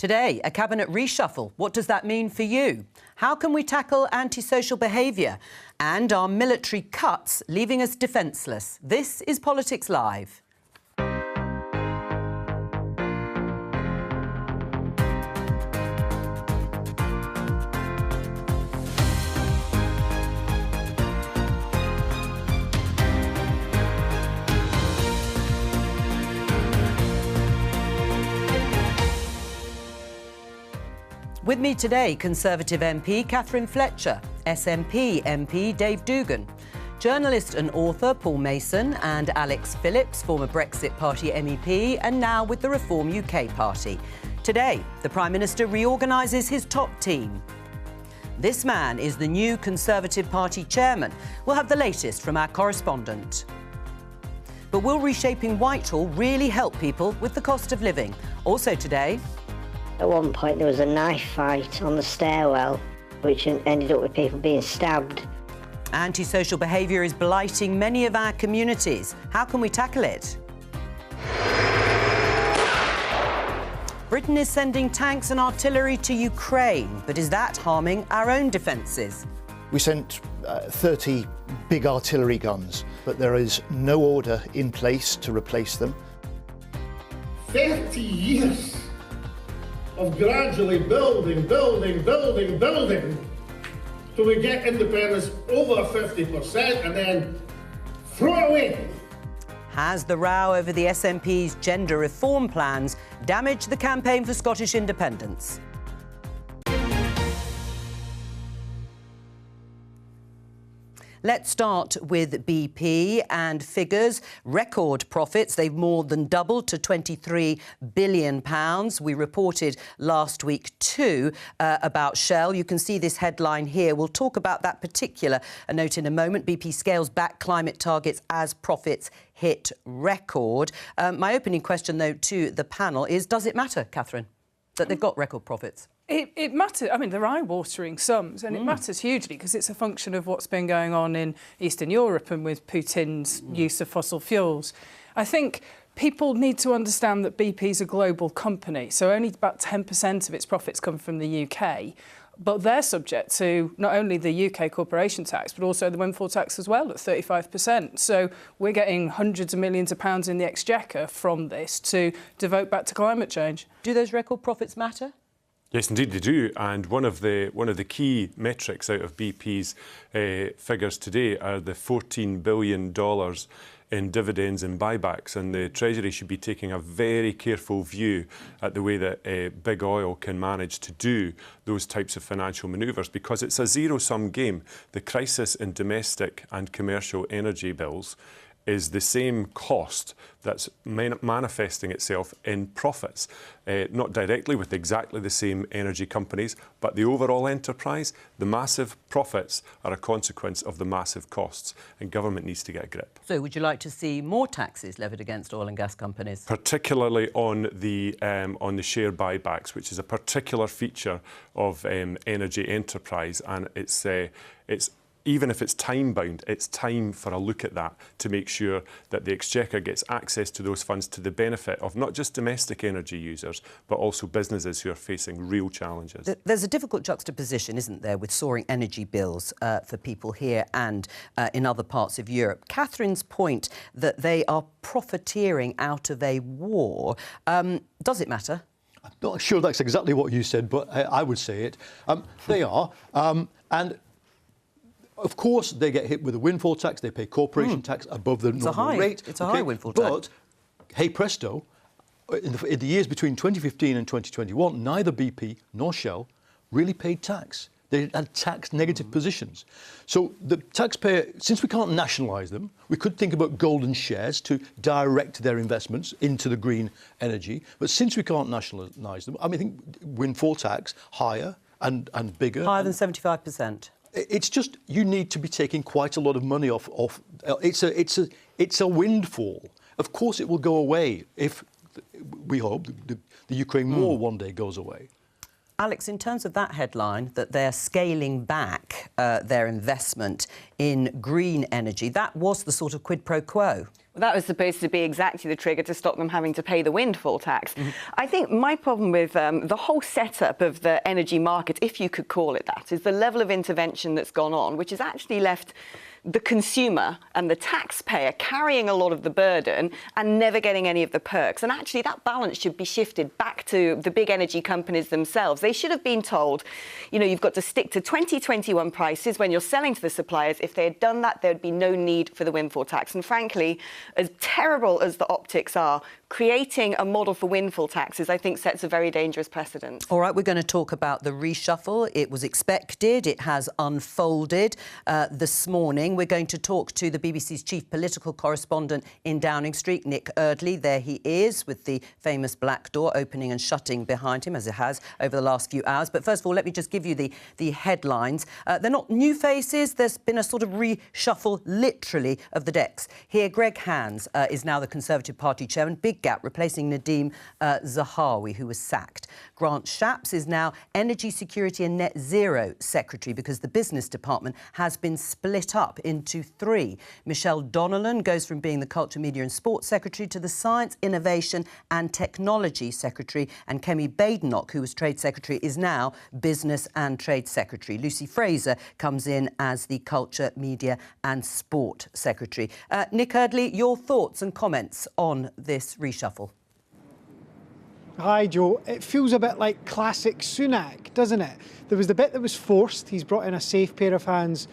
Today, a cabinet reshuffle. What does that mean for you? How can we tackle antisocial behaviour? And are military cuts leaving us defenceless? This is Politics Live. With me today, Conservative MP Catherine Fletcher, SNP MP Dave Dugan, journalist and author Paul Mason and Alex Phillips, former Brexit Party MEP and now with the Reform UK Party. Today, the Prime Minister reorganises his top team. This man is the new Conservative Party chairman. We'll have the latest from our correspondent. But will reshaping Whitehall really help people with the cost of living? Also today, at one point there was a knife fight on the stairwell, which ended up with people being stabbed. Antisocial behaviour is blighting many of our communities. How can we tackle it? Britain is sending tanks and artillery to Ukraine, but is that harming our own defences? We sent 30 big artillery guns, but there is no order in place to replace them. 30 years of gradually building, till we get independence over 50% and then throw it away. Has the row over the SNP's gender reform plans damaged the campaign for Scottish independence? Let's start with BP and figures. Record profits. They've more than doubled to £23 billion. We reported last week too about Shell. You can see this headline here. We'll talk about that particular note in a moment. BP scales back climate targets as profits hit record. My opening question, though, to the panel is, does it matter, Catherine, that they've got record profits? It matters. I mean, they're eye-watering sums, and it matters hugely because it's a function of what's been going on in Eastern Europe and with Putin's use of fossil fuels. I think people need to understand that BP's a global company, so only about 10% of its profits come from the UK. But they're subject to not only the UK corporation tax, but also the windfall tax as well at 35%. So we're getting hundreds of millions of pounds in the exchequer from this to devote back to climate change. Do those record profits matter? Yes, indeed they do. And one of the key metrics out of BP's figures today are the $14 billion in dividends and buybacks, and the Treasury should be taking a very careful view at the way that big oil can manage to do those types of financial manoeuvres, because it's a zero-sum game. The crisis in domestic and commercial energy bills is the same cost that's manifesting itself in profits, not directly with exactly the same energy companies, but the overall enterprise. The massive profits are a consequence of the massive costs, and government needs to get a grip. So would you like to see more taxes levied against oil and gas companies? Particularly on the share buybacks, which is a particular feature of energy enterprise, and it's even if it's time-bound, it's time for a look at that to make sure that the Exchequer gets access to those funds to the benefit of not just domestic energy users, but also businesses who are facing real challenges. There's a difficult juxtaposition, isn't there, with soaring energy bills for people here and in other parts of Europe. Catherine's point that they are profiteering out of a war, does it matter? I'm not sure that's exactly what you said, but I would say it. They are. And of course, they get hit with a windfall tax. They pay corporation tax above the normal rate. It's a high windfall tax. But, hey presto, in the years between 2015 and 2021, neither BP nor Shell really paid tax. They had tax-negative positions. So the taxpayer, since we can't nationalise them, we could think about golden shares to direct their investments into the green energy. But since we can't nationalise them, I think windfall tax higher and bigger. Higher than 75%. It's just, you need to be taking quite a lot of money off. It's a windfall. Of course it will go away if, we hope, the Ukraine war one day goes away. Alex, in terms of that headline, that they're scaling back their investment in green energy, that was the sort of quid pro quo. That was supposed to be exactly the trigger to stop them having to pay the windfall tax. I think my problem with the whole setup of the energy market, if you could call it that, is the level of intervention that's gone on, which has actually left the consumer and the taxpayer carrying a lot of the burden and never getting any of the perks. And actually that balance should be shifted back to the big energy companies themselves. They should have been told, you know, you've got to stick to 2021 prices when you're selling to the suppliers. If they had done that, there'd be no need for the windfall tax. And frankly, as terrible as the optics are, creating a model for windfall taxes, I think, sets a very dangerous precedent. All right, we're going to talk about the reshuffle. It was expected. It has unfolded this morning. We're going to talk to the BBC's chief political correspondent in Downing Street, Nick Eardley. There he is, with the famous black door opening and shutting behind him, as it has over the last few hours. But first of all, let me just give you the headlines. They're not new faces. There's been a sort of reshuffle, literally, of the decks. Here, Greg Hands is now the Conservative Party chairman. Big gap, replacing Nadeem Zahawi, who was sacked. Grant Shapps is now Energy Security and Net Zero Secretary because the business department has been split up into three. Michelle Donnellan goes from being the Culture, Media and Sports Secretary to the Science, Innovation and Technology Secretary, and Kemi Badenoch, who was Trade Secretary, is now Business and Trade Secretary. Lucy Fraser comes in as the Culture, Media and Sport Secretary. Nick Eardley, your thoughts and comments on this reshuffle? Hi, Joe. It feels a bit like classic Sunak, doesn't it? There was the bit that was forced. He's brought in a safe pair of hands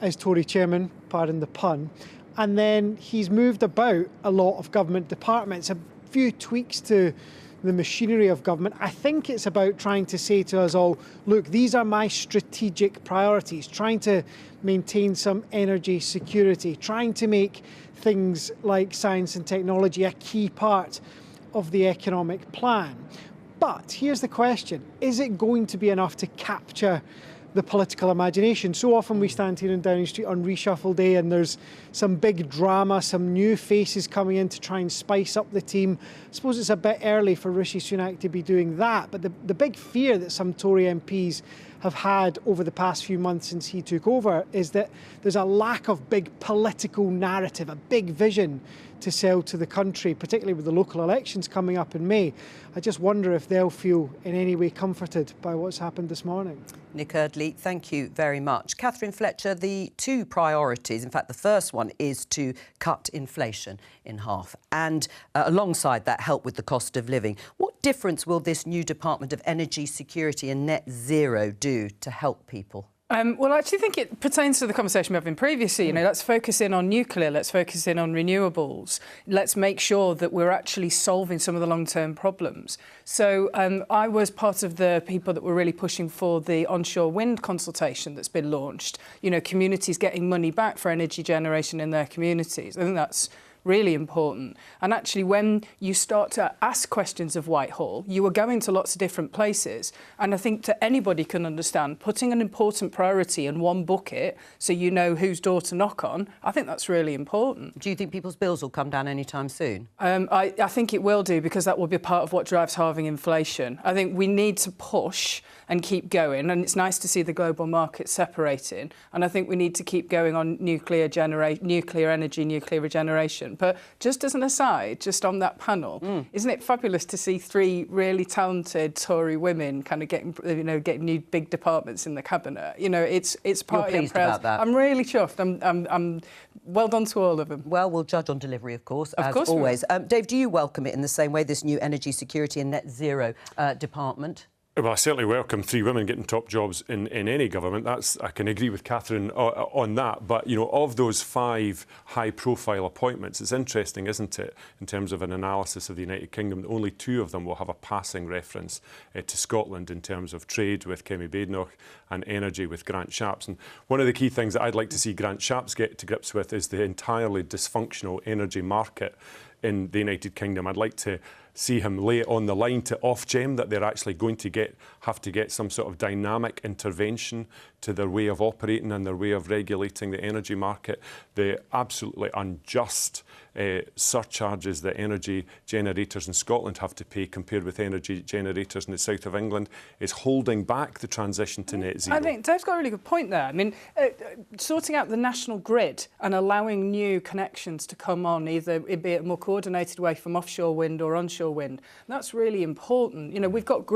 as Tory chairman, pardon the pun. And then he's moved about a lot of government departments, a few tweaks to the machinery of government. I think it's about trying to say to us all, look, these are my strategic priorities, trying to maintain some energy security, trying to make things like science and technology a key part of the economic plan. But here's the question, is it going to be enough to capture the political imagination? So often we stand here in Downing Street on reshuffle day and there's some big drama, some new faces coming in to try and spice up the team. I suppose it's a bit early for Rishi Sunak to be doing that, but the big fear that some Tory MPs have had over the past few months since he took over is that there's a lack of big political narrative, a big vision to sell to the country, particularly with the local elections coming up in May. I just wonder if they'll feel in any way comforted by what's happened this morning. Nick Eardley, thank you very much. Catherine Fletcher, the two priorities, in fact, the first one is to cut inflation in half and alongside that, help with the cost of living. What difference will this new Department of Energy Security and Net Zero do to help people? Well, I actually think it pertains to the conversation we've had previously. You know, let's focus in on nuclear, let's focus in on renewables. Let's make sure that we're actually solving some of the long-term problems. So I was part of the people that were really pushing for the onshore wind consultation that's been launched. You know, communities getting money back for energy generation in their communities. I think that's really important. And actually, when you start to ask questions of Whitehall, you are going to lots of different places. And I think that anybody can understand putting an important priority in one bucket so you know whose door to knock on, I think that's really important. Do you think people's bills will come down anytime soon? I think it will do, because that will be part of what drives halving inflation. I think we need to push and keep going, and it's nice to see the global market separating. And I think we need to keep going on nuclear energy, nuclear regeneration. But just as an aside, just on that panel, isn't it fabulous to see three really talented Tory women kind of getting new big departments in the cabinet? You know, it's party. You're pleased about that? I'm really chuffed. I'm well done to all of them. Well, we'll judge on delivery, of course, as always. Dave, do you welcome it in the same way, this new Energy Security and Net Zero Department? Well, I certainly welcome three women getting top jobs in any government. I can agree with Catherine on that. But, you know, of those 5 high-profile appointments, it's interesting, isn't it, in terms of an analysis of the United Kingdom, that only 2 of them will have a passing reference to Scotland in terms of trade with Kemi Badenoch and energy with Grant Shapps. And one of the key things that I'd like to see Grant Shapps get to grips with is the entirely dysfunctional energy market in the United Kingdom. I'd like to see him lay it on the line to Ofgem that they're actually going to have to get some sort of dynamic intervention to their way of operating and their way of regulating the energy market. The absolutely unjust surcharges that energy generators in Scotland have to pay compared with energy generators in the south of England is holding back the transition to net zero. I think Dave's got a really good point there. I mean, sorting out the national grid and allowing new connections to come on, either it be a more coordinated way from offshore wind or onshore wind, that's really important. You know, we've got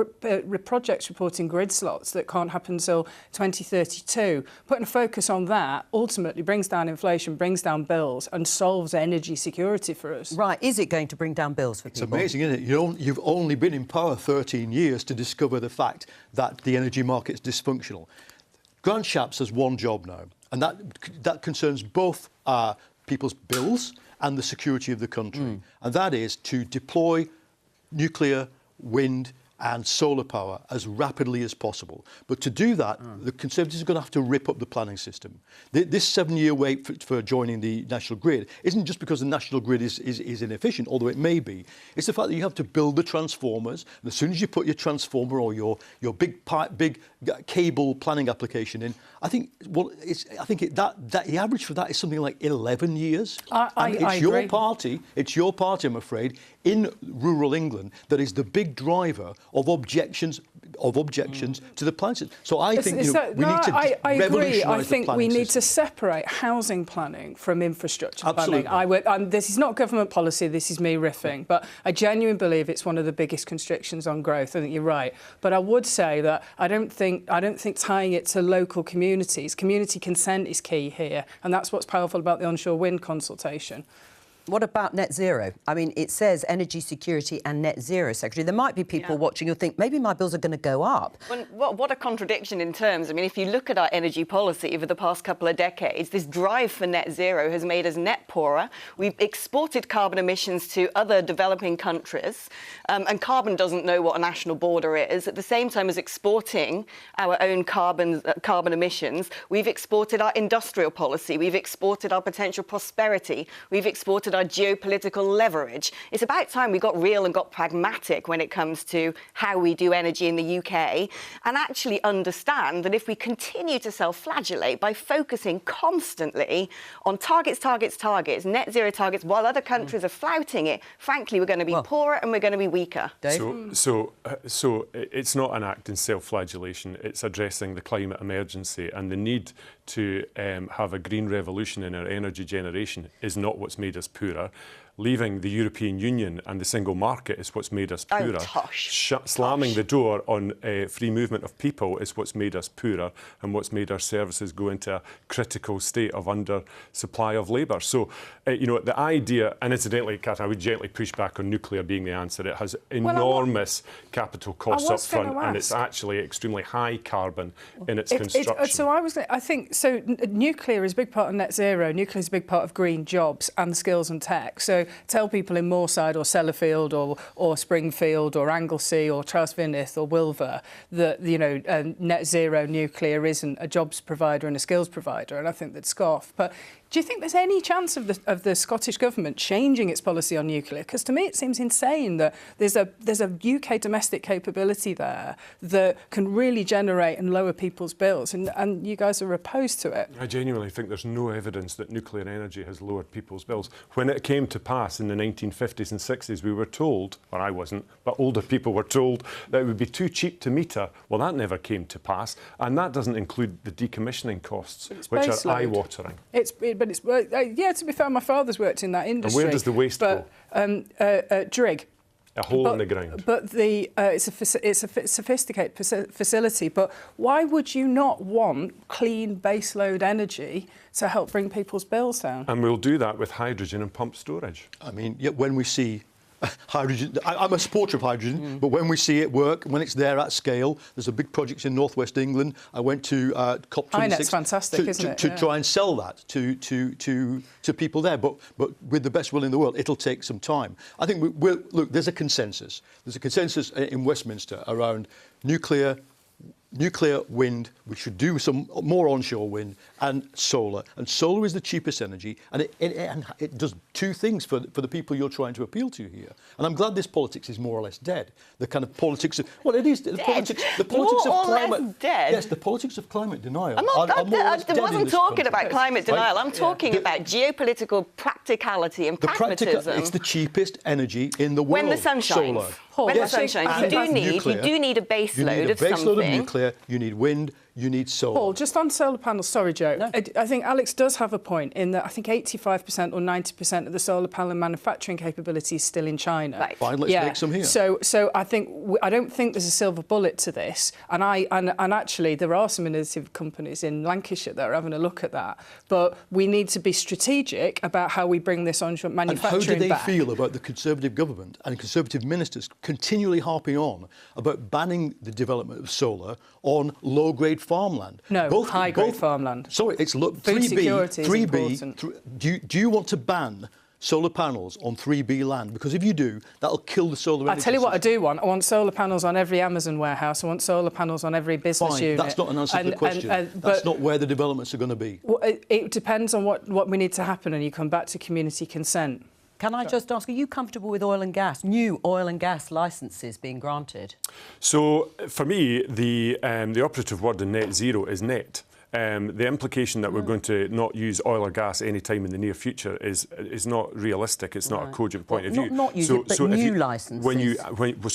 projects reporting grid slots that can't happen until 2032. Putting a focus on that ultimately brings down inflation, brings down bills and solves energy security for us. Right. Is it going to bring down bills for people? It's amazing, isn't it? You've only been in power 13 years to discover the fact that the energy market's dysfunctional. Grant Shapps has one job now, and that concerns both people's bills and the security of the country. And that is to deploy nuclear, wind and solar power as rapidly as possible. But to do that, the Conservatives are going to have to rip up the planning system. This 7-year wait for joining the national grid isn't just because the national grid is inefficient, although it may be. It's the fact that you have to build the transformers, and as soon as you put your transformer or your big cable planning application in, I think the average for that is something like 11 years. I agree. It's your party, I'm afraid, in rural England that is the big driver of objections to the planning system. So I think we need to I agree. revolutionise I think the planning we need system. to separate housing planning from infrastructure Absolutely. planning. This is not government policy. This is me riffing, but I genuinely believe it's one of the biggest constrictions on growth. I think you're right, but I would say that I don't think tying it to local communities. Community consent is key here, and that's what's powerful about the onshore wind consultation. What about net zero? I mean, it says energy security and net zero, Secretary. There might be people watching who think maybe my bills are going to go up. Well, what a contradiction in terms. I mean, if you look at our energy policy over the past couple of decades, this drive for net zero has made us net poorer. We've exported carbon emissions to other developing countries, and carbon doesn't know what a national border is. At the same time as exporting our own carbon emissions, we've exported our industrial policy, we've exported our potential prosperity, we've exported our geopolitical leverage. It's about time we got real and got pragmatic when it comes to how we do energy in the UK, and actually understand that if we continue to self-flagellate by focusing constantly on targets, net zero targets, while other countries are flouting it, frankly, we're going to be poorer and we're going to be weaker. Dave? So it's not an act in self-flagellation. It's addressing the climate emergency, and the need to have a green revolution in our energy generation is not what's made us poorer. Leaving the European Union and the single market is what's made us poorer. Slamming the door on free movement of people is what's made us poorer and what's made our services go into a critical state of under-supply of labour. So, the idea, and incidentally, Kat, I would gently push back on nuclear being the answer. It has enormous capital costs up front, and it's actually extremely high carbon in its construction. I think nuclear is a big part of net zero. Nuclear is a big part of green jobs and skills and tech. So tell people in Moorside or Sellafield or Springfield or Anglesey or Traws-Finnith or Wilver that net zero nuclear isn't a jobs provider and a skills provider, and I think that's scoff. But do you think there's any chance of the Scottish Government changing its policy on nuclear? Because to me it seems insane that there's a UK domestic capability there that can really generate and lower people's bills, and you guys are opposed to it. I genuinely think there's no evidence that nuclear energy has lowered people's bills. When it came to pass in the 1950s and 60s, we were told, or I wasn't, but older people were told that it would be too cheap to meter. Well, that never came to pass, and that doesn't include the decommissioning costs, which are eye-watering. To be fair, my father's worked in that industry. And where does the waste go? Drig. A hole in the ground. But it's a sophisticated facility. But why would you not want clean baseload energy to help bring people's bills down? And we'll do that with hydrogen and pumped storage. I mean, when we see hydrogen, I'm a supporter of hydrogen, but when we see it work, when it's there at scale, there's a big project in northwest England. I went to COP26 fantastic, isn't it? to try and sell that to people there. But with the best will in the world, it'll take some time. I think look, there's a consensus. There's a consensus in Westminster around nuclear, nuclear, wind, we should do some more onshore wind, and solar. And solar is the cheapest energy, and it does two things for the people you're trying to appeal to here. And I'm glad this politics is more or less dead. The kind of politics of, well, it is, the politics of climate. Dead? Yes, the politics of climate denial. I wasn't talking about climate denial. I'm talking about geopolitical practicality and pragmatism. It's the cheapest energy in the world. When the sun shines. Solar. When the sun shines, you do need a base load of something. You need a base load of nuclear, you need wind, you need solar. Paul, just on solar panels, sorry, Joe. No. I think Alex does have a point in that I think 85% or 90% of the solar panel manufacturing capability is still in China. Right. Fine, let's make some here. So I think I don't think there's a silver bullet to this, and actually there are some innovative companies in Lancashire that are having a look at that. But we need to be strategic about how we bring this onshore manufacturing back. And how do they feel about the Conservative government and Conservative ministers continually harping on about banning the development of solar on low-grade farmland? No, high-grade farmland. Sorry, it's look, 3B. Do you want to ban solar panels on 3B land? Because if you do, that'll kill the solar energy. I'll tell you what I do want. I want solar panels on every Amazon warehouse. I want solar panels on every business unit. That's not an answer to the question. That's not where the developments are going to be. Well, it depends on what we need to happen, and you come back to community consent. Can I just ask, are you comfortable with oil and gas, new oil and gas licences being granted? So, for me, the operative word in net zero is net. The implication that we're going to not use oil or gas any time in the near future is not realistic. It's not a cogent point of view. Not use it, but new licences.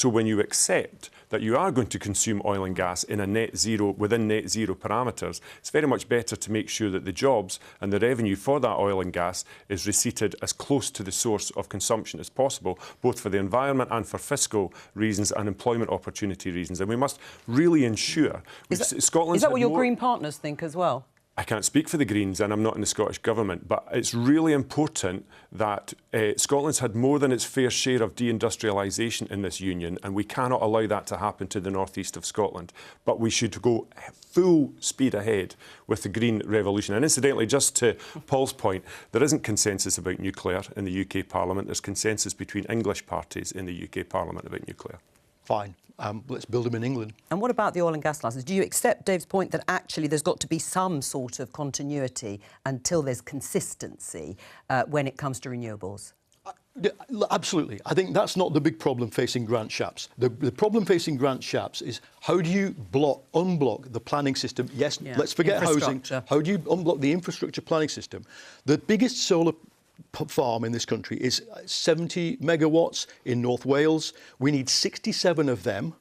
When you accept that you are going to consume oil and gas in a net zero, within net zero parameters, it's very much better to make sure that the jobs and the revenue for that oil and gas is receipted as close to the source of consumption as possible, both for the environment and for fiscal reasons and employment opportunity reasons. And we must really ensure... Is that what your Green partners think as well? I can't speak for the Greens, and I'm not in the Scottish Government, but it's really important that Scotland's had more than its fair share of deindustrialisation in this union, and we cannot allow that to happen to the northeast of Scotland. But we should go full speed ahead with the green revolution. And incidentally, just to Paul's point, there isn't consensus about nuclear in the UK Parliament. There's consensus between English parties in the UK Parliament about nuclear. Fine. Let's build them in England. And what about the oil and gas licence? Do you accept Dave's point that actually there's got to be some sort of continuity until there's consistency when it comes to renewables? Absolutely. I think that's not the big problem facing Grant Shapps. The problem facing Grant Shapps is how do you unblock the planning system? Yes, let's forget housing. How do you unblock the infrastructure planning system? The biggest solar farm in this country is 70 megawatts in North Wales. We need 67 of them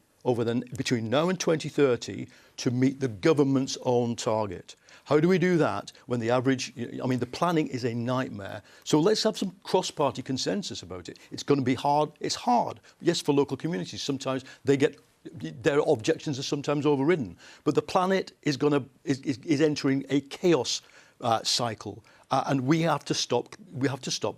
between now and 2030 to meet the government's own target. How do we do that when the average... I mean, the planning is a nightmare. So let's have some cross-party consensus about it. It's going to be hard. It's hard. Yes, for local communities. Sometimes their objections are sometimes overridden. But the planet is entering a chaos cycle. And we have to stop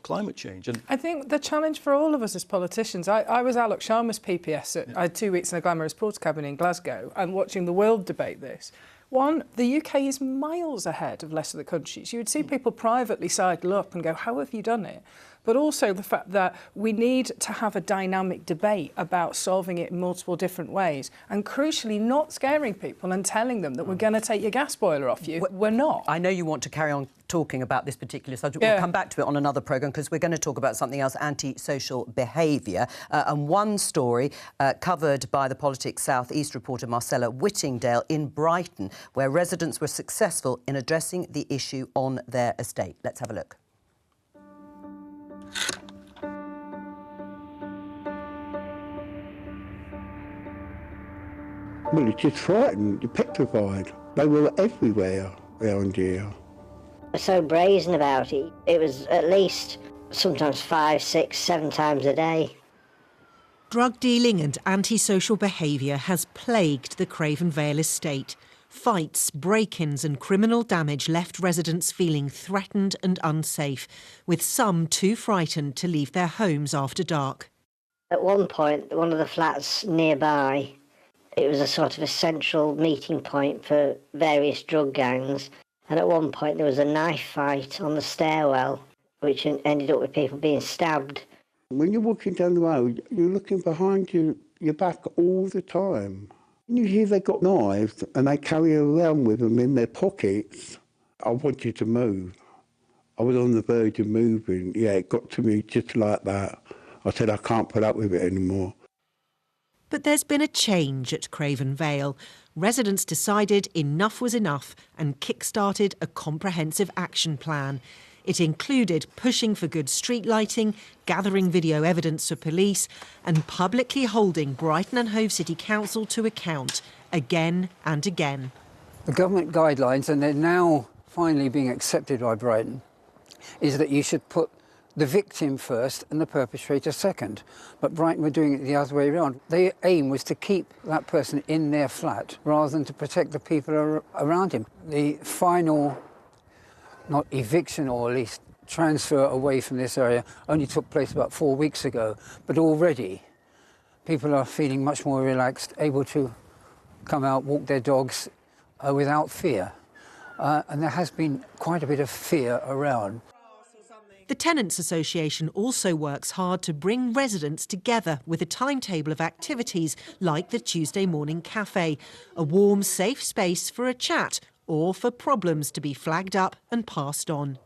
climate change. And I think the challenge for all of us as politicians, I was Alok Sharma's PPS. I had 2 weeks in a glamorous porter cabin in Glasgow and watching the world debate this. One, the UK is miles ahead of less of the countries. You would see people privately sidle up and go, how have you done it? But also the fact that we need to have a dynamic debate about solving it in multiple different ways and, crucially, not scaring people and telling them that we're going to take your gas boiler off you. We're not. I know you want to carry on talking about this particular subject. We'll come back to it on another programme because we're going to talk about something else, antisocial behaviour. And one story covered by the Politics South East reporter Marcella Whittingdale in Brighton, where residents were successful in addressing the issue on their estate. Let's have a look. Well, you're just frightened, you're petrified. They were everywhere around here. So brazen about it. It was at least sometimes 5, 6, 7 times a day. Drug dealing and antisocial behaviour has plagued the Craven Vale estate. Fights, break-ins and criminal damage left residents feeling threatened and unsafe, with some too frightened to leave their homes after dark. At one point, one of the flats nearby, it was a sort of a central meeting point for various drug gangs. And at one point there was a knife fight on the stairwell, which ended up with people being stabbed. When you're walking down the road, you're looking behind your back all the time. You hear they got knives and they carry around with them in their pockets. I wanted to move. I was on the verge of moving. Yeah, it got to me just like that. I said, I can't put up with it anymore. But there's been a change at Craven Vale. Residents decided enough was enough and kick-started a comprehensive action plan. It included pushing for good street lighting, gathering video evidence for police and publicly holding Brighton and Hove City Council to account again and again. The government guidelines, and they're now finally being accepted by Brighton, is that you should put the victim first and the perpetrator second. But Brighton were doing it the other way around. Their aim was to keep that person in their flat rather than to protect the people around him. The final, not eviction or at least transfer away from this area only took place about 4 weeks ago. But already people are feeling much more relaxed, able to come out, walk their dogs without fear. And there has been quite a bit of fear around. The Tenants Association also works hard to bring residents together with a timetable of activities like the Tuesday Morning Cafe, a warm, safe space for a chat or for problems to be flagged up and passed on.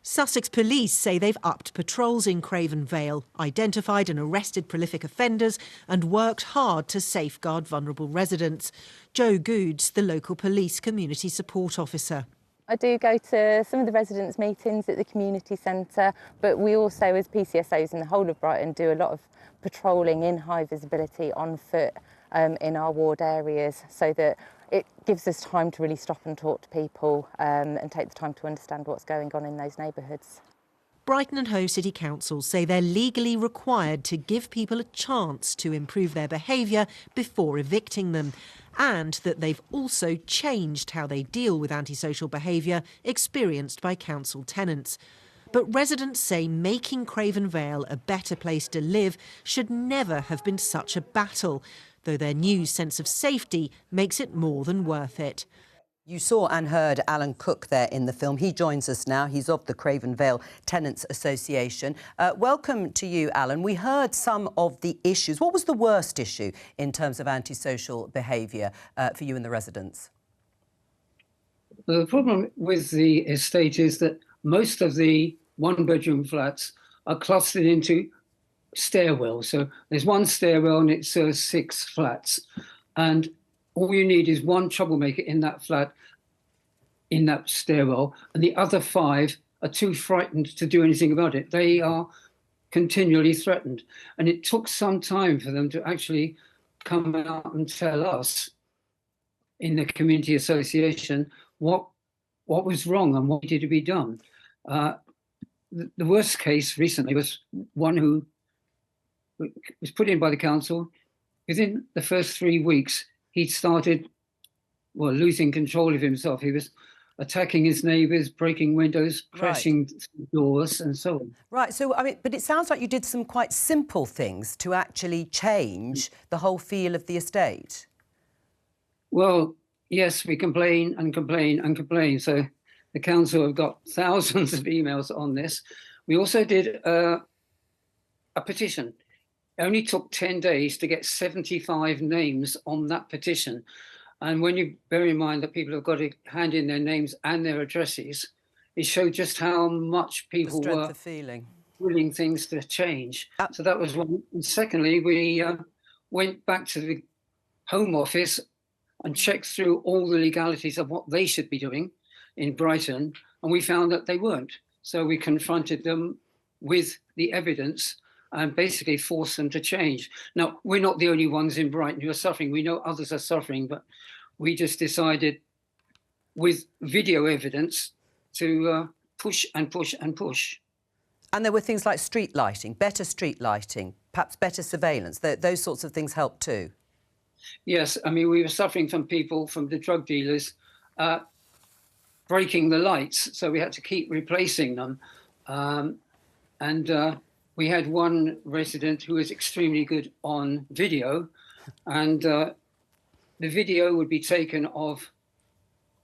Sussex Police say they've upped patrols in Craven Vale, identified and arrested prolific offenders and worked hard to safeguard vulnerable residents. Jo Goods, the local police community support officer. I do go to some of the residents' meetings at the community centre, but we also, as PCSOs in the whole of Brighton, do a lot of patrolling in high visibility on foot in our ward areas, so that it gives us time to really stop and talk to people and take the time to understand what's going on in those neighbourhoods. Brighton and Hove City Council say they're legally required to give people a chance to improve their behaviour before evicting them, and that they've also changed how they deal with antisocial behaviour experienced by council tenants. But residents say making Craven Vale a better place to live should never have been such a battle, though their new sense of safety makes it more than worth it. You saw and heard Alan Cook there in the film. He joins us now. He's of the Craven Vale Tenants Association. Welcome to you, Alan. We heard some of the issues. What was the worst issue in terms of antisocial behaviour for you and the residents? Well, the problem with the estate is that most of the one-bedroom flats are clustered into stairwells. So there's one stairwell and it serves 6 flats. And all you need is one troublemaker in that flat, in that stairwell, and the other 5 are too frightened to do anything about it. They are continually threatened. And it took some time for them to actually come out and tell us in the community association what was wrong and what needed to be done. The worst case recently was one who was put in by the council. Within the first 3 weeks, he started, well, losing control of himself. He was attacking his neighbours, breaking windows, crashing doors and so on. Right, so, I mean, but it sounds like you did some quite simple things to actually change the whole feel of the estate. Well, yes, we complain and complain and complain. So the council have got thousands of emails on this. We also did a petition. It only took 10 days to get 75 names on that petition. And when you bear in mind that people have got to hand in their names and their addresses, it showed just how much people were willing things to change. So that was one. And secondly, we went back to the Home Office and checked through all the legalities of what they should be doing in Brighton, and we found that they weren't. So we confronted them with the evidence and basically force them to change. Now, we're not the only ones in Brighton who are suffering. We know others are suffering, but we just decided with video evidence to push and push and push. And there were things like street lighting, better street lighting, perhaps better surveillance. Those sorts of things helped too. Yes, I mean, we were suffering from people, from the drug dealers, breaking the lights, so we had to keep replacing them. We had one resident who was extremely good on video, and the video would be taken of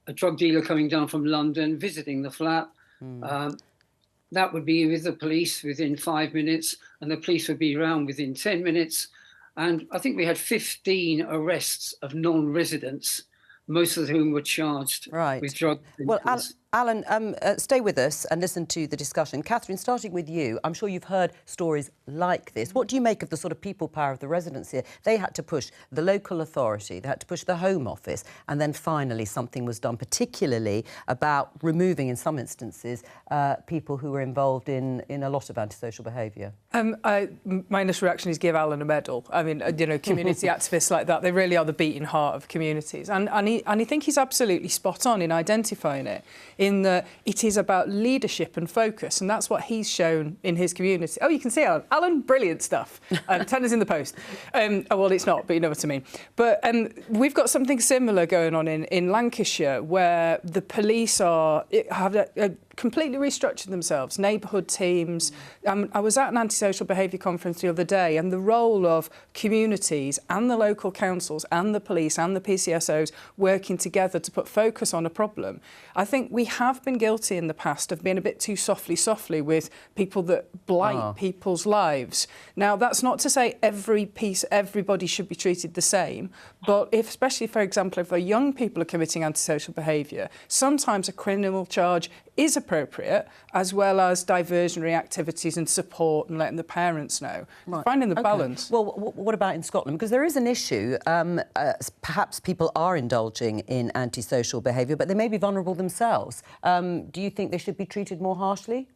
a drug dealer coming down from London, visiting the flat. That would be with the police within 5 minutes, and the police would be around within 10 minutes. And I think we had 15 arrests of non-residents, most of whom were charged with drug offences. Well, Alan, stay with us and listen to the discussion. Catherine, starting with you, I'm sure you've heard stories like this. What do you make of the sort of people power of the residents here? They had to push the local authority, they had to push the Home Office, and then finally something was done, particularly about removing, in some instances, people who were involved in a lot of antisocial behaviour. My initial reaction is give Alan a medal. I mean, you know, community activists like that, they really are the beating heart of communities. And I think he's absolutely spot on in identifying it, in that it is about leadership and focus, and that's what he's shown in his community. Oh, you can see Alan. Alan, brilliant stuff. Tenner's in the post. Oh, well, it's not, but you know what I mean. But we've got something similar going on in Lancashire, where the police have completely restructured themselves, neighbourhood teams. I was at an antisocial behaviour conference the other day, and the role of communities and the local councils and the police and the PCSOs working together to put focus on a problem. I think we have been guilty in the past of being a bit too softly with people that blight people's lives. Now, that's not to say everybody should be treated the same, but especially, for example, if young people are committing antisocial behaviour, sometimes a criminal charge is appropriate, as well as diversionary activities and support and letting the parents know. Right. Finding the balance. Well, what about in Scotland? Because there is an issue. Perhaps people are indulging in antisocial behaviour, but they may be vulnerable themselves. Do you think they should be treated more harshly?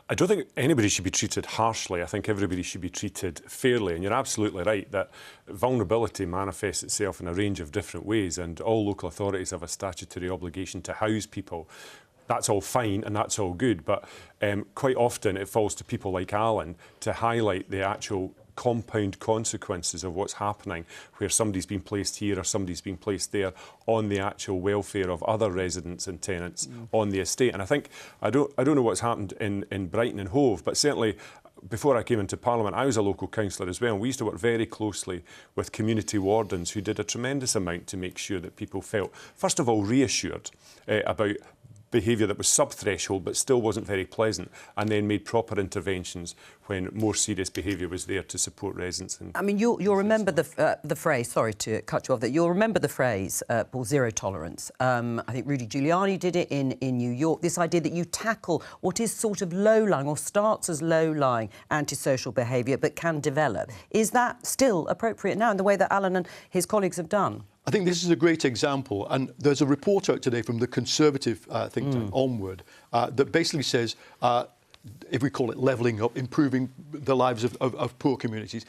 I don't think anybody should be treated harshly. I think everybody should be treated fairly. And you're absolutely right that vulnerability manifests itself in a range of different ways, and all local authorities have a statutory obligation to house people. That's all fine and that's all good, but quite often it falls to people like Alan to highlight the actual compound consequences of what's happening, where somebody's been placed here or somebody's been placed there, on the actual welfare of other residents and tenants on the estate. And I think, I don't know what's happened in Brighton and Hove, but certainly before I came into Parliament, I was a local councillor as well, and we used to work very closely with community wardens who did a tremendous amount to make sure that people felt, first of all, reassured about behaviour that was sub-threshold but still wasn't very pleasant, and then made proper interventions when more serious behaviour was there to support residents. I mean, you'll remember the phrase, sorry to cut you off, that you'll remember the phrase, Paul, zero tolerance. I think Rudy Giuliani did it in New York, this idea that you tackle what is sort of low-lying or starts as low-lying antisocial behaviour but can develop. Is that still appropriate now in the way that Alan and his colleagues have done? I think this is a great example, and there's a report out today from the Conservative think tank, Onward, that basically says, if we call it levelling up, improving the lives of poor communities,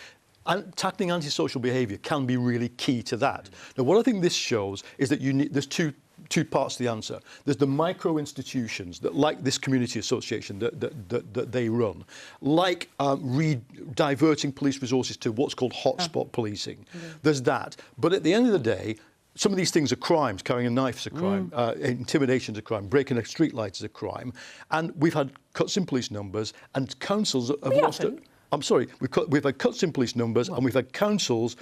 and tackling antisocial behaviour can be really key to that. Now, what I think this shows is that there's two parts to the answer. There's the micro institutions that, like this community association that they run, like diverting police resources to what's called hotspot policing. There's that. But at the end of the day, some of these things are crimes. Carrying a knife is a crime. Intimidation is a crime. Breaking a street light is a crime. And we've had cuts in police numbers, and councils have lost it. I'm sorry, we've had cuts in police numbers, and we've had councils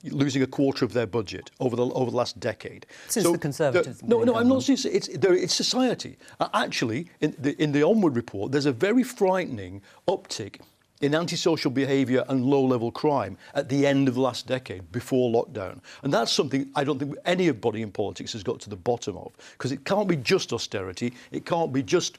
losing a quarter of their budget over the last decade. Since the Conservatives. No, I'm not saying it's society. Actually, in the Onward report, there's a very frightening uptick in antisocial behaviour and low-level crime at the end of the last decade, before lockdown. And that's something I don't think anybody in politics has got to the bottom of, because it can't be just austerity, it can't be just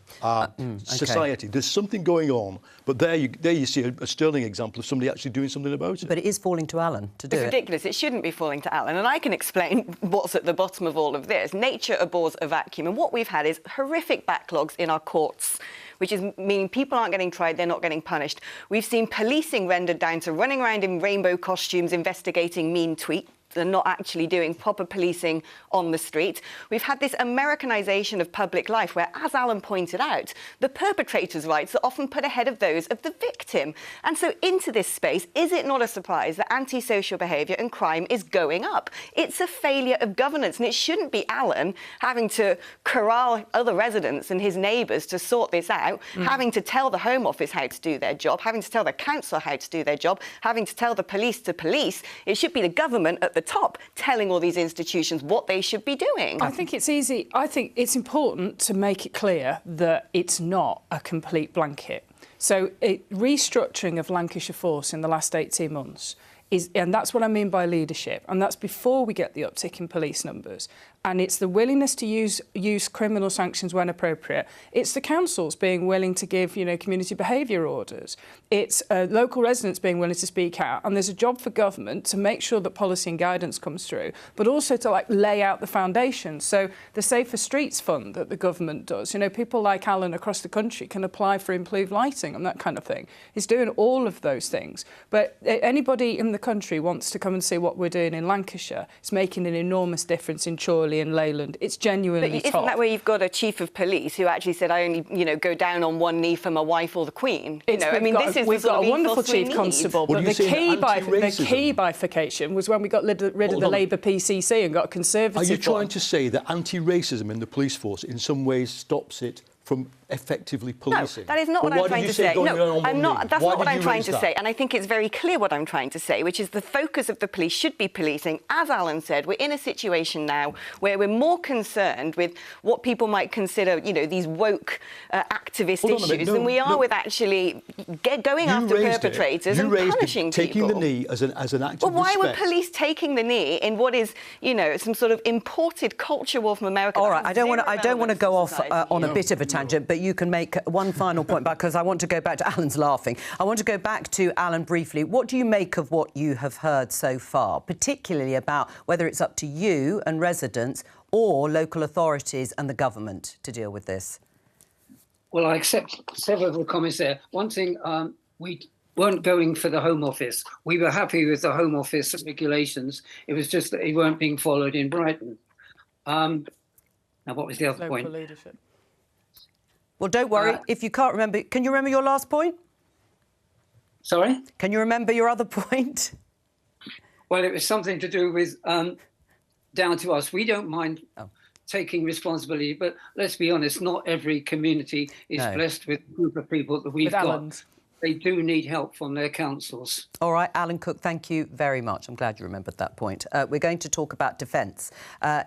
society. There's something going on, but there you see a sterling example of somebody actually doing something about it. But it is falling to Alan to do it. It's ridiculous. It shouldn't be falling to Alan. And I can explain what's at the bottom of all of this. Nature abhors a vacuum. And what we've had is horrific backlogs in our courts, which is meaning people aren't getting tried, they're not getting punished. We've seen policing rendered down to running around in rainbow costumes investigating mean tweets. They're not actually doing proper policing on the street. We've had this Americanization of public life where, as Alan pointed out, the perpetrator's rights are often put ahead of those of the victim. And so into this space, is it not a surprise that antisocial behaviour and crime is going up? It's a failure of governance, and it shouldn't be Alan having to corral other residents and his neighbours to sort this out, having to tell the Home Office how to do their job, having to tell the council how to do their job, having to tell the police to police. It should be the government at the top telling all these institutions what they should be doing. I think it's easy. I think it's important to make it clear that it's not a complete blanket. So restructuring of Lancashire Force in the last 18 months and that's what I mean by leadership, and that's before we get the uptick in police numbers. And it's the willingness to use criminal sanctions when appropriate. It's the councils being willing to give, community behaviour orders. It's local residents being willing to speak out. And there's a job for government to make sure that policy and guidance comes through, but also to lay out the foundations. So the Safer Streets Fund that the government does, people like Alan across the country can apply for improved lighting and that kind of thing. It's doing all of those things. But anybody in the country wants to come and see what we're doing in Lancashire. It's making an enormous difference in Chorley and Leyland. It's genuinely But top. isn't that where you've got a chief of police who actually said, I only, go down on one knee for my wife or the Queen? We've got a wonderful chief constable, but the key bifurcation was when we got rid of the Labour PCC and got a Conservative Are you trying one. to say that anti-racism in the police force in some ways stops it from effectively policing? No, that is not what I'm trying to say. No, I'm not. That's not what I'm trying to say. And I think it's very clear what I'm trying to say, which is the focus of the police should be policing. As Alan said, we're in a situation now where we're more concerned with what people might consider, these woke activist issues than we are with actually going after perpetrators and punishing people. Taking the knee as an act of respect. Well, why were police taking the knee in what is, some sort of imported culture war from America? All right, I don't want to go off on a bit of a tangent, but you can make one final point, because I want to go back to Alan's laughing. I want to go back to Alan briefly. What do you make of what you have heard so far, particularly about whether it's up to you and residents or local authorities and the government to deal with this? Well, I accept several of the comments there. One thing, we weren't going for the Home Office. We were happy with the Home Office regulations. It was just that they weren't being followed in Brighton. Now, what was the other point? Leadership. Well, don't worry. If you can't remember, can you remember your last point? Sorry? Can you remember your other point? Well, it was something to do with down to us. We don't mind taking responsibility, but let's be honest, not every community is blessed with a group of people that we've got. They do need help from their councils. All right, Alan Cook, thank you very much. I'm glad you remembered that point. We're going to talk about defence.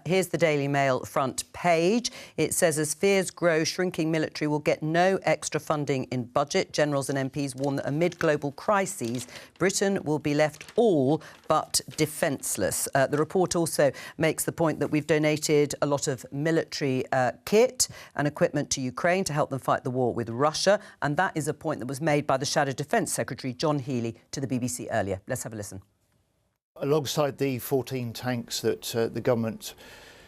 Here's the Daily Mail front page. It says, as fears grow, shrinking military will get no extra funding in budget. Generals and MPs warn that amid global crises, Britain will be left all but defenceless. The report also makes the point that we've donated a lot of military kit and equipment to Ukraine to help them fight the war with Russia. And that is a point that was made by the Shadow Defence Secretary, John Healey, to the BBC earlier. Let's have a listen. Alongside the 14 tanks that the government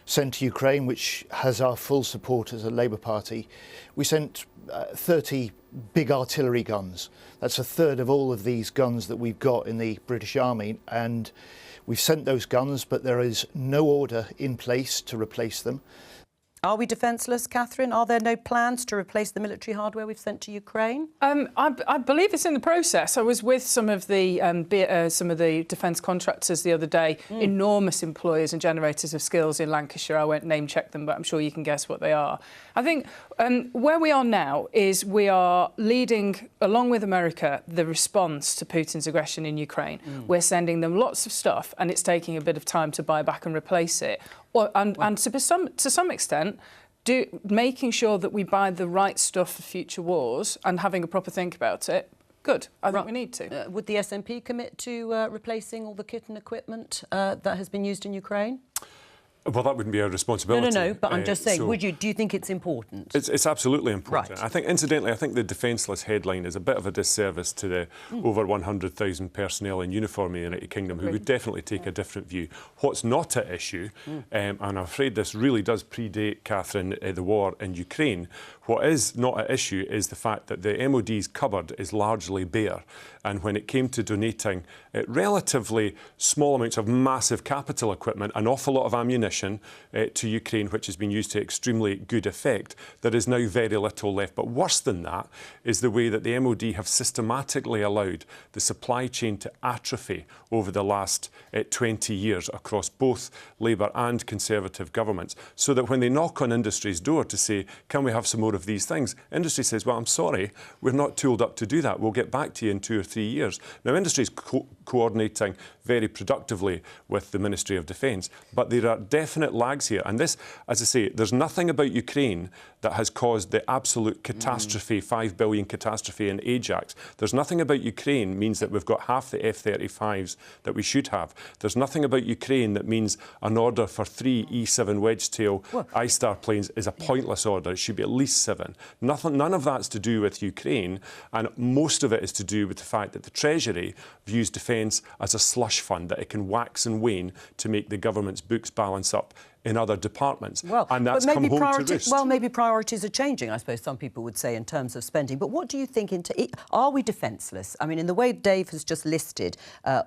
sent to Ukraine, which has our full support as a Labour Party, we sent 30 big artillery guns. That's a third of all of these guns that we've got in the British Army, and we've sent those guns, but there is no order in place to replace them. Are we defenceless, Catherine? Are there no plans to replace the military hardware we've sent to Ukraine? I believe it's in the process. I was with some of the defence contractors the other day, enormous employers and generators of skills in Lancashire. I won't name-check them, but I'm sure you can guess what they are. I think where we are now is we are leading, along with America, the response to Putin's aggression in Ukraine. We're sending them lots of stuff, and it's taking a bit of time to buy back and replace it. And to some extent, making sure that we buy the right stuff for future wars and having a proper think about it. Good. I think we need to. Would the SNP commit to replacing all the kit and equipment that has been used in Ukraine? Well, that wouldn't be our responsibility. No, but I'm just saying, do you think it's important? It's absolutely important. Right. I think, incidentally, I think the defenceless headline is a bit of a disservice to the over 100,000 personnel in uniform in the United Kingdom who would definitely take a different view. What's not at issue, and I'm afraid this really does predate, Catherine, the war in Ukraine, what is not at issue is the fact that the MOD's cupboard is largely bare. And when it came to donating relatively small amounts of massive capital equipment, an awful lot of ammunition to Ukraine, which has been used to extremely good effect, there is now very little left. But worse than that is the way that the MOD have systematically allowed the supply chain to atrophy over the last 20 years across both Labour and Conservative governments, so that when they knock on industry's door to say, can we have some more of these things. Industry says, well, I'm sorry, we're not tooled up to do that. We'll get back to you in 2 or 3 years. Now, industry is coordinating very productively with the Ministry of Defence, but there are definite lags here. And this, as I say, there's nothing about Ukraine that has caused the absolute catastrophe, 5 billion catastrophe in Ajax. There's nothing about Ukraine means that we've got half the F-35s that we should have. There's nothing about Ukraine that means an order for 3 E-7 Wedgetail I-Star planes is a pointless order. It should be at least 7. None of that's to do with Ukraine, and most of it is to do with the fact that the Treasury views defence as a slush fund, that it can wax and wane to make the government's books balance up in other departments. Well, and that's come home to roost. Well, maybe priorities are changing, I suppose some people would say, in terms of spending. But what do you think? Are we defenceless? I mean, in the way Dave has just listed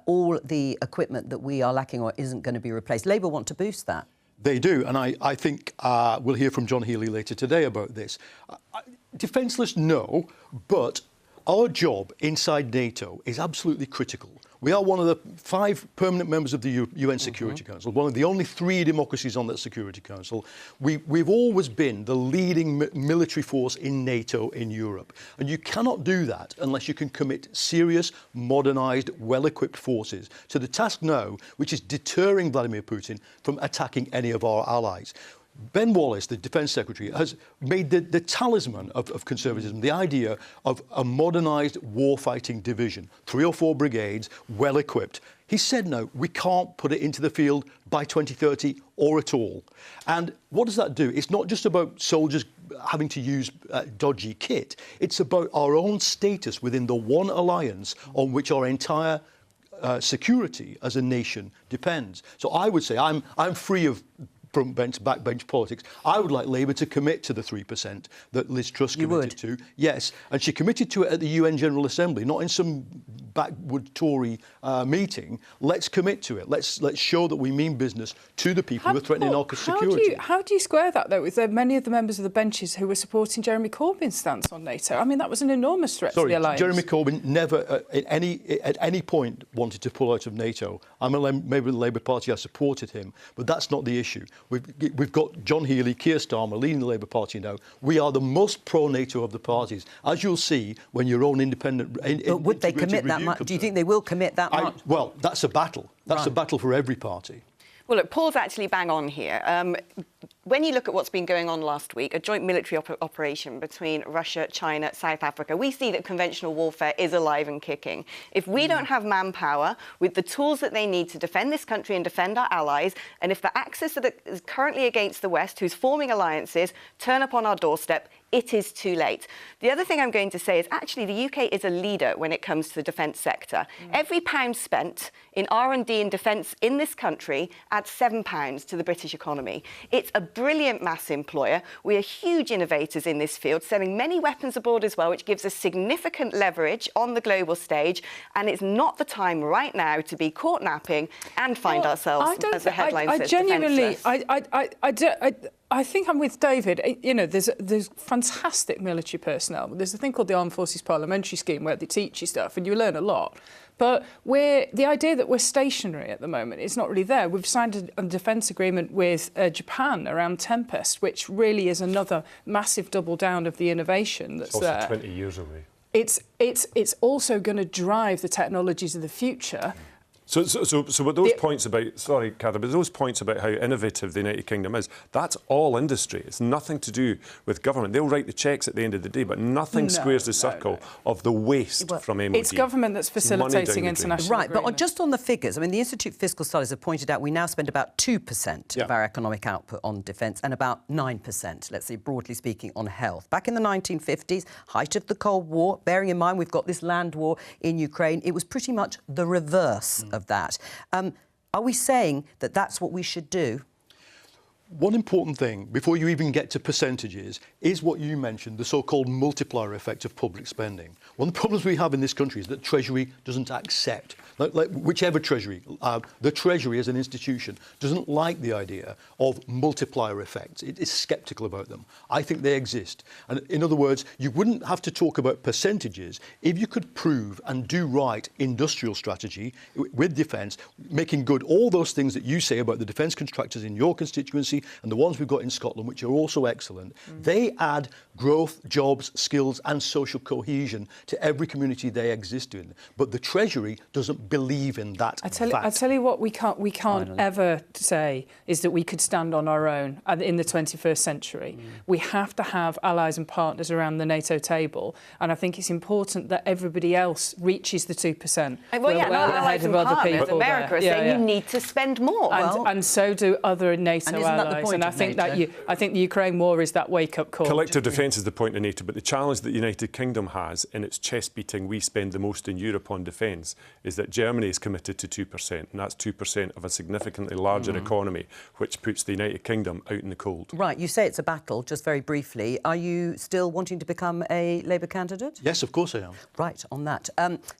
all the equipment that we are lacking or isn't going to be replaced, Labour want to boost that. They do, and I think we'll hear from John Healey later today about this. Defenceless, no, but our job inside NATO is absolutely critical. We are one of the 5 permanent members of the UN Security Council, one of the only 3 democracies on that Security Council. We've always been the leading military force in NATO in Europe. And you cannot do that unless you can commit serious, modernised, well-equipped forces to the task now, which is deterring Vladimir Putin from attacking any of our allies. Ben Wallace, the Defence Secretary, has made the talisman of conservatism, the idea of a modernised war-fighting division, 3 or 4 brigades, well-equipped. He said, no, we can't put it into the field by 2030 or at all. And what does that do? It's not just about soldiers having to use dodgy kit. It's about our own status within the one alliance on which our entire security as a nation depends. So I would say I'm free of front bench, backbench politics. I would like Labour to commit to the 3% that Liz Truss committed to. Yes, and she committed to it at the UN General Assembly, not in some backwood Tory meeting. Let's commit to it. Let's show that we mean business to the people who are threatening our security. How do you square that, though, with many of the members of the benches who were supporting Jeremy Corbyn's stance on NATO? I mean, that was an enormous threat to the alliance. Jeremy Corbyn never at any point wanted to pull out of NATO. I'm a member of the Labour Party. I supported him, but that's not the issue. We've got John Healey, Keir Starmer leading the Labour Party now. We are the most pro-NATO of the parties, as you'll see when your own independent. But would they commit that much? Do you think they will commit that much? Well, that's a battle. That's a battle for every party. Well, look, Paul's actually bang on here. When you look at what's been going on last week, a joint military operation between Russia, China, South Africa, we see that conventional warfare is alive and kicking. If we don't have manpower with the tools that they need to defend this country and defend our allies, and if the axis that is currently against the West, who's forming alliances, turn up on our doorstep, it is too late. The other thing I'm going to say is actually the UK is a leader when it comes to the defence sector. Every pound spent in R&D and defence in this country adds £7 to the British economy. It's a brilliant mass employer. We are huge innovators in this field, selling many weapons abroad as well, which gives us significant leverage on the global stage. And it's not the time right now to be caught napping and find ourselves as the headline says, defenceless. I think I'm with David. You know, there's fantastic military personnel. There's a thing called the Armed Forces Parliamentary Scheme where they teach you stuff and you learn a lot. But the idea that we're stationary at the moment is not really there. We've signed a defence agreement with Japan around Tempest, which really is another massive double down of the innovation that's also there. 20 years away. It's also going to drive the technologies of the future. So what those points about, sorry, Catherine, but those points about how innovative the United Kingdom is, that's all industry. It's nothing to do with government. They'll write the cheques at the end of the day, but nothing squares the circle of the waste from MOD. It's government that's facilitating international agreement. But just on the figures, I mean, the Institute for Fiscal Studies have pointed out we now spend about 2% of our economic output on defence and about 9%, let's say, broadly speaking, on health. Back in the 1950s, height of the Cold War, bearing in mind we've got this land war in Ukraine, it was pretty much the reverse of that. Are we saying that that's what we should do? One important thing, before you even get to percentages, is what you mentioned, the so-called multiplier effect of public spending. One of the problems we have in this country is that Treasury doesn't accept like whichever Treasury, the Treasury as an institution doesn't like the idea of multiplier effects. It is sceptical about them. I think they exist. And in other words, you wouldn't have to talk about percentages if you could prove and do right industrial strategy with defence, making good all those things that you say about the defence contractors in your constituency and the ones we've got in Scotland, which are also excellent. They add growth, jobs, skills and social cohesion to every community they exist in. But the Treasury doesn't believe in that. I tell you what we can't ever say is that we could stand on our own in the 21st century. We have to have allies and partners around the NATO table, and I think it's important that everybody else reaches the 2%. Well, yeah, allies and partners, America are saying you need to spend more. And so do other NATO and allies. And I think the Ukraine war is that wake-up call. Collective defence is the point of NATO, but the challenge that the United Kingdom has in its chest beating, we spend the most in Europe on defence, is that Germany is committed to 2%, and that's 2% of a significantly larger economy, which puts the United Kingdom out in the cold. Right, you say it's a battle, just very briefly. Are you still wanting to become a Labour candidate? Yes, of course I am. Right, on that.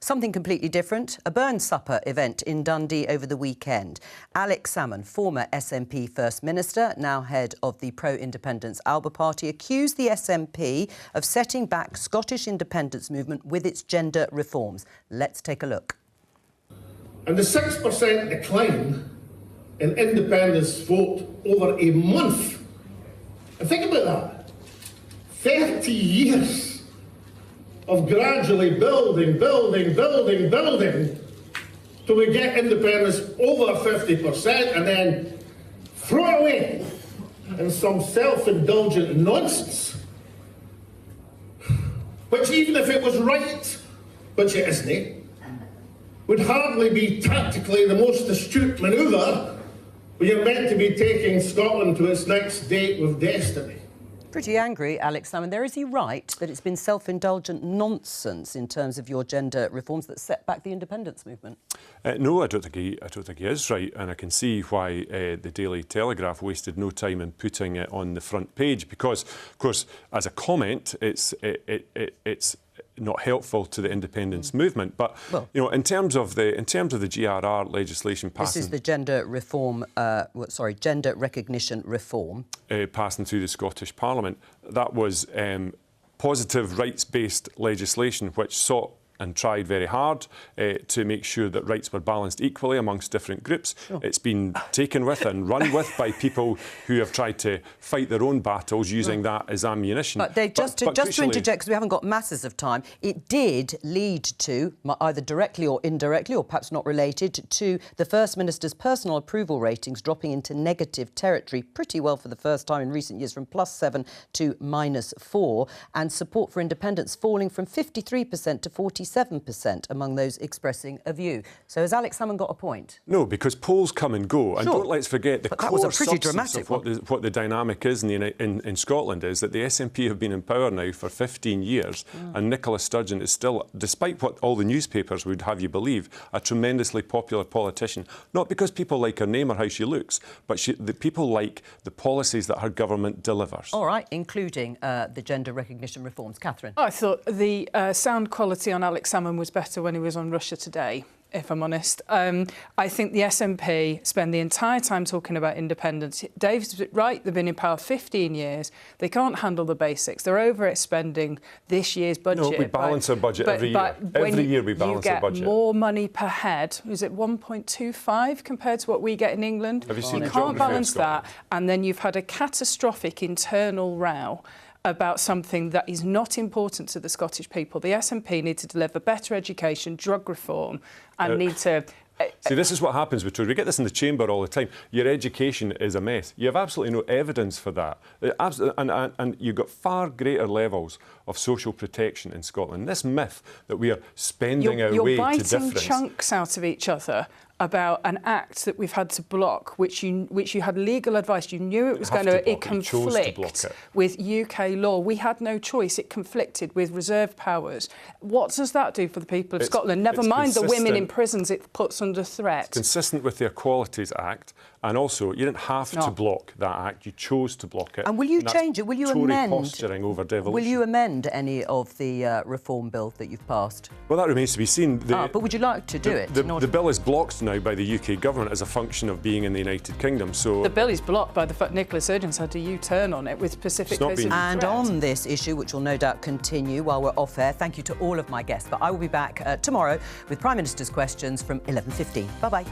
Something completely different, a burn supper event in Dundee over the weekend. Alex Salmond, former SNP First Minister, now head of the pro-independence Alba Party, accused the SNP of setting back Scottish independence movement with its gender reforms. Let's take a look. And the 6% decline in independence vote over a month. And think about that. 30 years of gradually building, till we get independence over 50% and then throw it away in some self-indulgent nonsense, which even if it was right, which it isn't, would hardly be tactically the most astute manoeuvre when you're meant to be taking Scotland to its next date with destiny. Pretty angry, Alex Salmond. There, is he right that it's been self-indulgent nonsense in terms of your gender reforms that set back the independence movement? No, I don't think he is right, and I can see why the Daily Telegraph wasted no time in putting it on the front page, because, of course, as a comment, it's not helpful to the independence movement. But you know, in terms of the GRR legislation passing, this is the gender reform. Gender recognition reform passing through the Scottish Parliament. That was positive rights-based legislation which sought and tried very hard to make sure that rights were balanced equally amongst different groups. Sure. It's been taken with and run with by people who have tried to fight their own battles using that as ammunition. But just to interject, because we haven't got masses of time, it did lead to, either directly or indirectly, or perhaps not related, to the First Minister's personal approval ratings dropping into negative territory pretty well for the first time in recent years, from +7 to -4, and support for independence falling from 53% to 47% among those expressing a view. So has Alex Salmond got a point? No, because polls come and go. And don't let's forget the core substance of what the dynamic is in Scotland is that the SNP have been in power now for 15 years and Nicola Sturgeon is still, despite what all the newspapers would have you believe, a tremendously popular politician. Not because people like her name or how she looks, but the people like the policies that her government delivers. All right, including the gender recognition reforms. Catherine? I thought the sound quality on Alex Salmond was better when he was on Russia Today, if I'm honest. I think the SNP spend the entire time talking about independence. Dave's right, they've been in power 15 years. They can't handle the basics. They're over-expending this year's budget. No, we balance our budget every year. Every year we balance our budget. You get more money per head. Is it 1.25 compared to what we get in England? Have you seen you can't balance that. And then you've had a catastrophic internal row about something that is not important to the Scottish people. The SNP need to deliver better education, drug reform, and need to... See, this is what happens with Tories. We get this in the chamber all the time. Your education is a mess. You have absolutely no evidence for that. And you've got far greater levels of social protection in Scotland. This myth that we are spending our way to difference... You're biting chunks out of each other about an act that we've had to block, which you had legal advice. You knew it was going to conflict with UK law. We had no choice. It conflicted with reserved powers. What does that do for the people of Scotland? Never mind the women in prisons it puts under threat. It's consistent with the Equalities Act, And also, you didn't have to block that act. You chose to block it. And will you change it? Will you Tory amend? posturing over devolution. Will you amend any of the reform bill that you've passed? Well, that remains to be seen. But would you like to do it? The bill is blocked now by the UK government as a function of being in the United Kingdom. So the bill is blocked by the fact Nicola Sturgeon's had to U-turn on it with specific cases of And threat. on this issue, which will no doubt continue while we're off air, thank you to all of my guests. But I will be back tomorrow with Prime Minister's questions from 11:15. Bye-bye.